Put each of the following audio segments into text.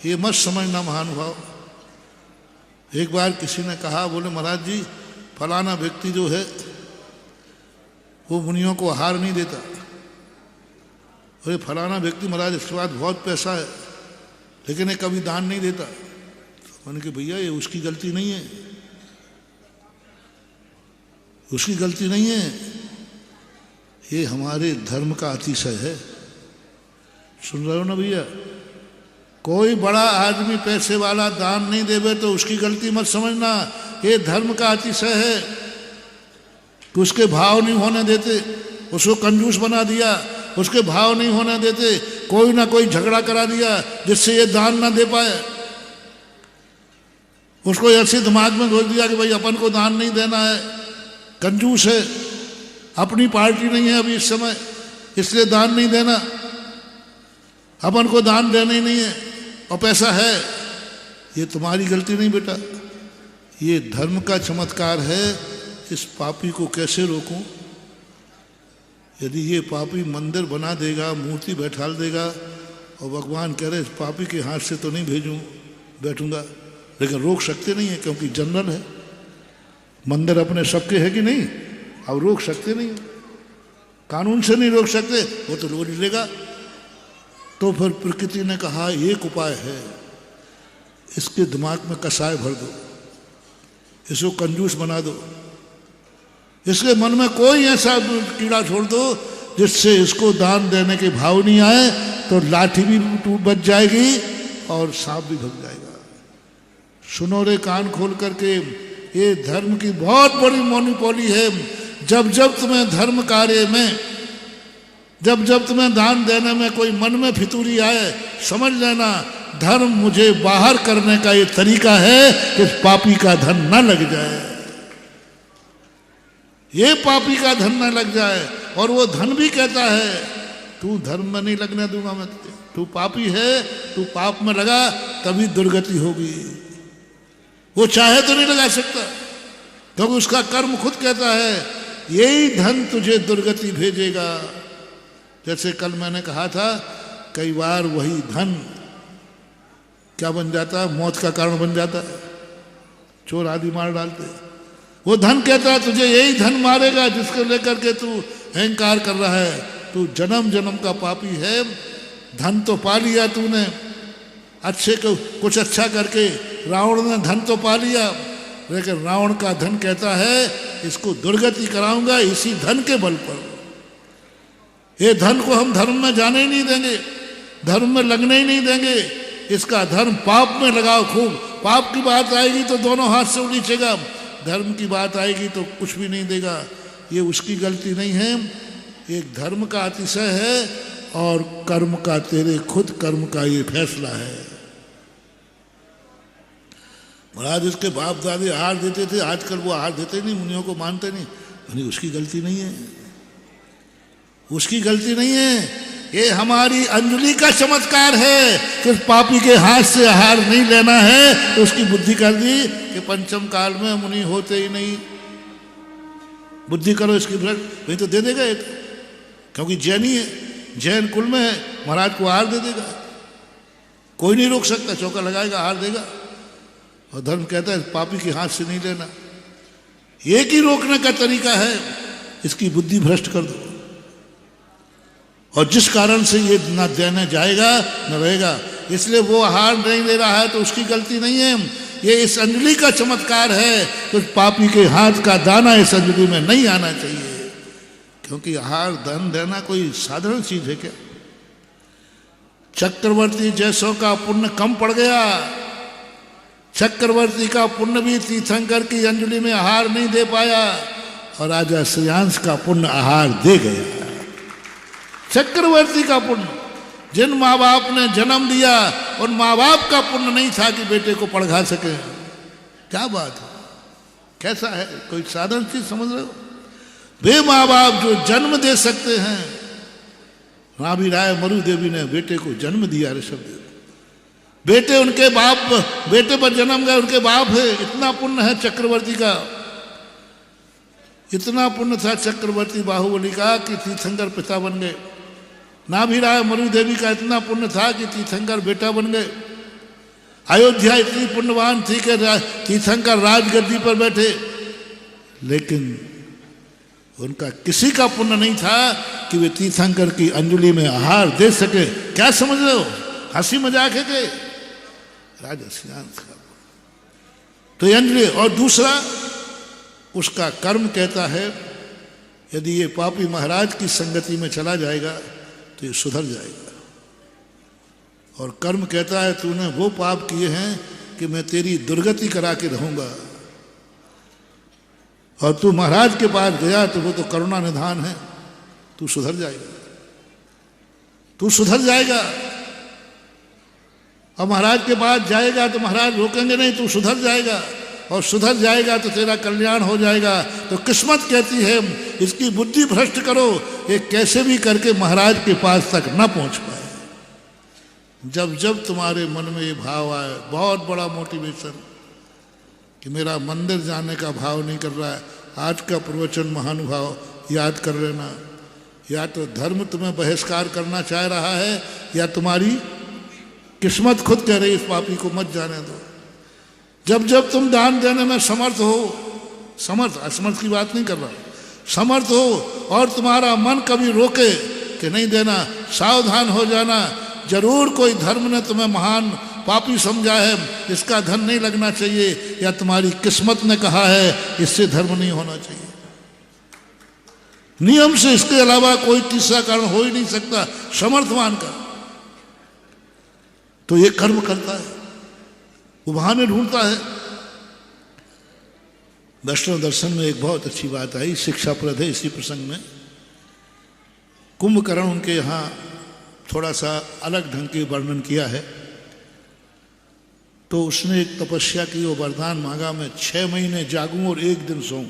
ये मत समझना महानुभाव। एक बार किसी ने कहा, बोले महाराज जी फलाना व्यक्ति जो है वो मुनियों को आहार नहीं देता। अरे फलाना व्यक्ति महाराज इसके पास बहुत पैसा है लेकिन ये कभी दान नहीं देता। तो मैंने कहा भैया ये उसकी गलती नहीं है, उसकी गलती नहीं है, ये हमारे धर्म का अतिशय है। सुन रहे हो ना भैया? कोई बड़ा आदमी पैसे वाला दान नहीं देवे तो उसकी गलती मत समझना, ये धर्म का अतिशय है कि उसके भाव नहीं होने देते, उसको कंजूस बना दिया, उसके भाव नहीं होने देते, कोई ना कोई झगड़ा करा दिया जिससे ये दान ना दे पाए। उसको ऐसे दिमाग में घोल दिया कि भाई अपन को दान नहीं देना है, कंजूस है, अपनी पार्टी नहीं है अभी इस समय इसलिए दान नहीं देना, अपन को दान देना ही नहीं है और पैसा है। ये तुम्हारी गलती नहीं बेटा, ये धर्म का चमत्कार है। इस पापी को कैसे रोकूं? यदि ये पापी मंदिर बना देगा, मूर्ति बैठाल देगा और भगवान कह रहे इस पापी के हाथ से तो नहीं बैठूंगा, लेकिन रोक सकते नहीं है क्योंकि जनरल है, मंदिर अपने सबके है कि नहीं, अब रोक सकते नहीं, कानून से नहीं रोक सकते, वो तो रोक लेगा। तो फिर प्रकृति ने कहा एक उपाय है, इसके दिमाग में कसाय भर दो, इसको कंजूस बना दो, इसके मन में कोई ऐसा कीड़ा छोड़ दो जिससे इसको दान देने के भाव नहीं आए, तो लाठी भी टूट बच जाएगी और सांप भी भग जाएगा। सुनो रे कान खोल करके, ये धर्म की बहुत बड़ी मोनोपोली है। जब जब तुम्हें धर्म कार्य में, जब जब तुम्हें दान देने में कोई मन में फितूरी आए, समझ लेना धर्म मुझे बाहर करने का ये तरीका है कि पापी का धन न लग जाए, ये पापी का धन न लग जाए। और वो धन भी कहता है तू धर्म में नहीं लगने दूंगा मैं तुझे, तू पापी है, तू पाप में लगा तभी दुर्गति होगी। वो चाहे तो नहीं लगा सकता क्योंकि उसका कर्म खुद कहता है यही धन तुझे दुर्गति भेजेगा। जैसे कल मैंने कहा था, कई बार वही धन क्या बन जाता है, मौत का कारण बन जाता है, चोर आदि मार डालते। वो धन कहता है तुझे यही धन मारेगा जिसको लेकर के तू अहंकार कर रहा है, तू जन्म जन्म का पापी है। धन तो पा लिया तूने, अच्छे को कुछ अच्छा करके, रावण ने धन तो पा लिया, लेकिन रावण का धन कहता है इसको दुर्गति कराऊंगा इसी धन के बल पर। ये धन को हम धर्म में जाने ही नहीं देंगे, धर्म में लगने ही नहीं देंगे। इसका धर्म पाप में लगाओ खूब, पाप की बात आएगी तो दोनों हाथ से उलीचेगा, धर्म की बात आएगी तो कुछ भी नहीं देगा। ये उसकी गलती नहीं है, एक धर्म का अतिशय है और कर्म का, तेरे खुद कर्म का ये फैसला है। महाराज इसके बाप दादे आहार देते थे, आजकल वो आहार देते नहीं, मुनियों को मानते नहीं, उसकी गलती नहीं है, उसकी गलती नहीं है। ये हमारी अंजलि का चमत्कार है कि पापी के हाथ से आहार नहीं लेना है, तो उसकी बुद्धि कर दी कि पंचम काल में मुनि होते ही नहीं। बुद्धि करो इसकी भ्रष्ट, वही तो दे देगा ये, क्योंकि जैनी है, जैन कुल में है, महाराज को आहार दे देगा, कोई नहीं रोक सकता, चौका लगाएगा आहार देगा। और धर्म कहता है पापी के हाथ से नहीं लेना। एक ही रोकने का तरीका है, इसकी बुद्धि भ्रष्ट कर दो, और जिस कारण से ये न देने जाएगा न रहेगा। इसलिए वो आहार नहीं ले रहा है तो उसकी गलती नहीं है, ये इस अंजलि का चमत्कार है। तो पापी के हाथ का दाना इस अंजलि में नहीं आना चाहिए, क्योंकि आहार धन देना कोई साधारण चीज है क्या? चक्रवर्ती जैसों का पुण्य कम पड़ गया, चक्रवर्ती का पुण्य भी तीर्थंकर की अंजलि में आहार नहीं दे पाया, और राजा श्रेयांश का पुण्य आहार दे गया। चक्रवर्ती का पुण्य, जिन माँ बाप ने जन्म दिया उन माँ बाप का पुण्य नहीं था कि बेटे को पढ़ा सके। क्या बात है, कैसा है, कोई साधारण चीज समझ रहे हो? वे माँ बाप जो जन्म दे सकते हैं, राबी राय मरु देवी ने बेटे को जन्म दिया, ऋषभ देव, बेटे उनके बाप, बेटे पर जन्म गए उनके बाप है। इतना पुण्य है चक्रवर्ती का, इतना पुण्य था चक्रवर्ती बाहुबली का कि तीर्थंकर पिता बन गए। नाभि राय मरु देवी का इतना पुण्य था कि तीर्थंकर बेटा बन गए। अयोध्या इतनी पुण्यवान थी कि तीर्थंकर राजगद्दी पर बैठे, लेकिन उनका किसी का पुण्य नहीं था कि वे तीर्थंकर की अंजलि में आहार दे सके। क्या समझ रहे हो, हंसी मजाक है कि राजा तो ये अंजलि। और दूसरा उसका कर्म कहता है यदि ये पापी महाराज की संगति में चला जाएगा तो ये सुधर जाएगा। और कर्म कहता है तूने वो पाप किए हैं कि मैं तेरी दुर्गति करा के रहूंगा। और तू महाराज के पास गया तो वो तो करुणा निधान है, तू सुधर जाएगा, तू सुधर जाएगा। और महाराज के पास जाएगा तो महाराज रोकेंगे नहीं, तू सुधर जाएगा। और सुधर जाएगा तो तेरा कल्याण हो जाएगा। तो किस्मत कहती है इसकी बुद्धि भ्रष्ट करो, ये कैसे भी करके महाराज के पास तक न पहुंच पाए। जब जब तुम्हारे मन में ये भाव आए, बहुत बड़ा मोटिवेशन कि मेरा मंदिर जाने का भाव नहीं कर रहा है, आज का प्रवचन महानुभाव याद कर लेना। या तो धर्म तुम्हें बहिष्कार करना चाह रहा है या तुम्हारी किस्मत खुद कह रही इस पापी को मत जाने दो। जब जब तुम दान देने में समर्थ हो, समर्थ असमर्थ की बात नहीं कर रहा, समर्थ हो और तुम्हारा मन कभी रोके कि नहीं देना, सावधान हो जाना। जरूर कोई धर्म ने तुम्हें महान पापी समझा है, इसका धन नहीं लगना चाहिए, या तुम्हारी किस्मत ने कहा है इससे धर्म नहीं होना चाहिए। नियम से इसके अलावा कोई तीसरा कारण हो ही नहीं सकता समर्थवान का। तो ये कर्म करता है, वो बहाने ढूंढता है। वैष्णव दर्शन में एक बहुत अच्छी बात आई, शिक्षाप्रद है इसी प्रसंग में। कुंभकर्ण उनके यहाँ थोड़ा सा अलग ढंग के वर्णन किया है। तो उसने एक तपस्या की, वो वरदान मांगा मैं 6 महीने जागूं और 1 दिन सोऊं।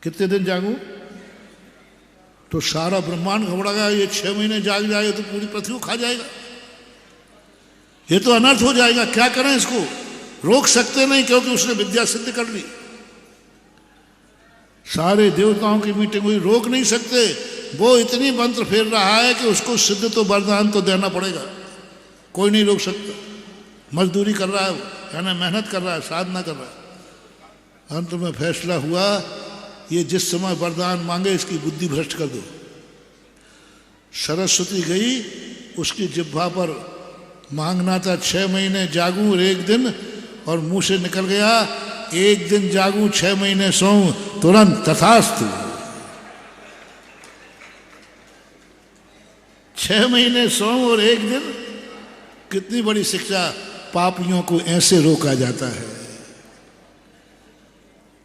कितने दिन जागूं? तो सारा ब्रह्मांड घबरा गया, ये 6 महीने जाग जाए तो पूरी पृथ्वी को खा जाएगा, ये तो अनर्थ हो जाएगा। क्या करें इसको? रोक सकते नहीं क्योंकि उसने विद्या सिद्ध कर ली। सारे देवताओं की मीटिंग हुई, रोक नहीं सकते। वो इतनी मंत्र फेर रहा है कि उसको सिद्ध तो वरदान तो देना पड़ेगा, कोई नहीं रोक सकता। मजदूरी कर रहा है, यानी मेहनत कर रहा है, साधना कर रहा है। अंत में फैसला हुआ ये जिस समय वरदान मांगे इसकी बुद्धि भ्रष्ट कर दो। सरस्वती गई, उसकी जिह्वा पर मांगना था 6 महीने जागूं और 1 दिन, और मुंह से निकल गया 1 दिन जागूं 6 महीने सोऊं, तुरंत तथास्तु। 6 महीने सोऊं और 1 दिन, कितनी बड़ी शिक्षा। पापियों को ऐसे रोका जाता है।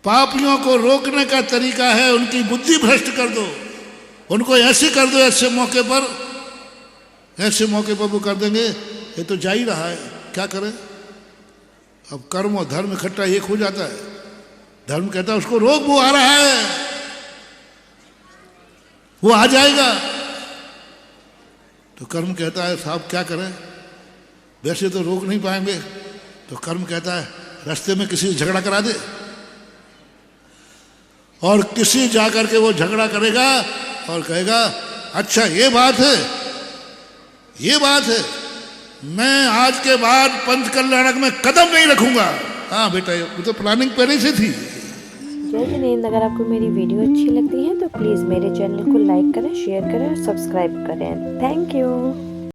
पापियों को रोकने का तरीका है उनकी बुद्धि भ्रष्ट कर दो, उनको ऐसे कर दो, ऐसे मौके पर वो कर देंगे। ये तो जा ही रहा है, क्या करें? अब कर्म और धर्म इकट्ठा एक हो जाता है। धर्म कहता है उसको रोक, वो आ रहा है, वो आ जाएगा। तो कर्म कहता है साहब क्या करें, वैसे तो रोक नहीं पाएंगे। तो कर्म कहता है रास्ते में किसी से झगड़ा करा दे, और किसी जाकर के वो झगड़ा करेगा और कहेगा अच्छा ये बात है, मैं आज के बाद पंचकल्याणक में कदम नहीं रखूंगा। हाँ बेटा, ये तो प्लानिंग पहले से थी। जय हिंद। अगर आपको मेरी वीडियो अच्छी लगती है तो प्लीज़ मेरे चैनल को लाइक करें, शेयर करें और सब्सक्राइब करें। Thank you.